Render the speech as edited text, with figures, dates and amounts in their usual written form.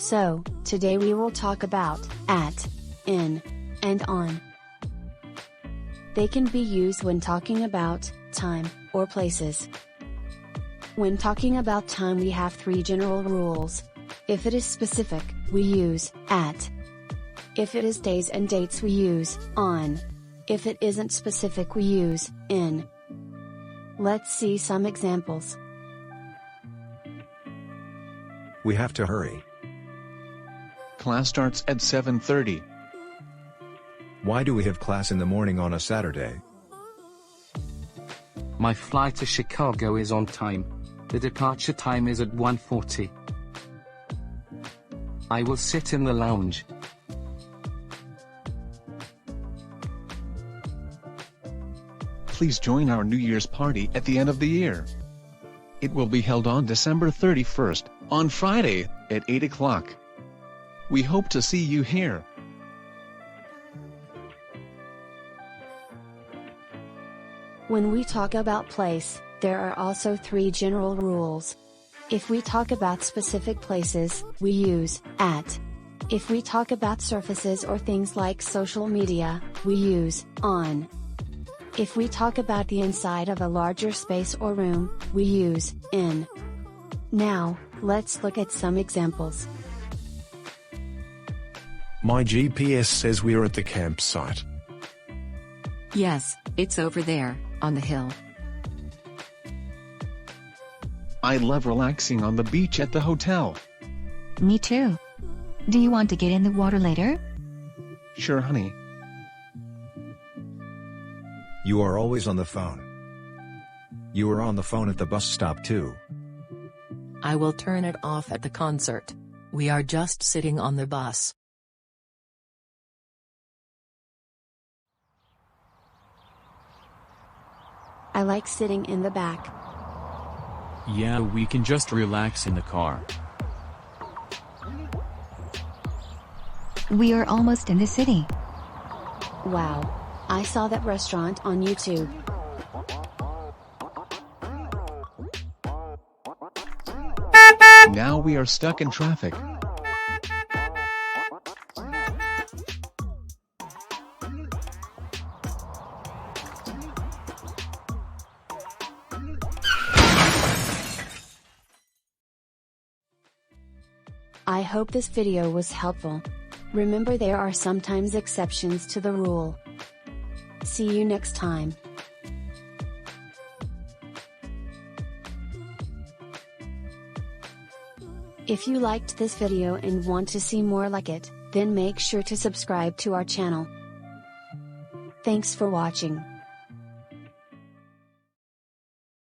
So, today we will talk about at, in, and on. They can be used when talking about time or places. When talking about time, we have three general rules. If it is specific, we use at. If it is days and dates, we use on. If it isn't specific, we use in. Let's see some examples. We have to hurry. Class starts at 7:30. Why do we have class in the morning on a Saturday? My flight to Chicago is on time. The departure time is at 1:40. I will sit in the lounge. Please join our New Year's party at the end of the year. It will be held on December 31st, on Friday, at 8 o'clock. We hope to see you here. When we talk about place, there are also three general rules. If we talk about specific places, we use at. If we talk about surfaces or things like social media, we use on. If we talk about the inside of a larger space or room, we use in. Now, let's look at some examples. My GPS says we're at the campsite. Yes, it's over there, on the hill. I love relaxing on the beach at the hotel. Me too. Do you want to get in the water later? Sure, honey. You are always on the phone. You were on the phone at the bus stop too. I will turn it off at the concert. We are just sitting on the bus. I like sitting in the back. Yeah, we can just relax in the car. We are almost in the city. Wow. I saw that restaurant on YouTube. Now we are stuck in traffic. I hope this video was helpful. Remember, there are sometimes exceptions to the rule. See you next time. If you liked this video and want to see more like it, then make sure to subscribe to our channel. Thanks for watching.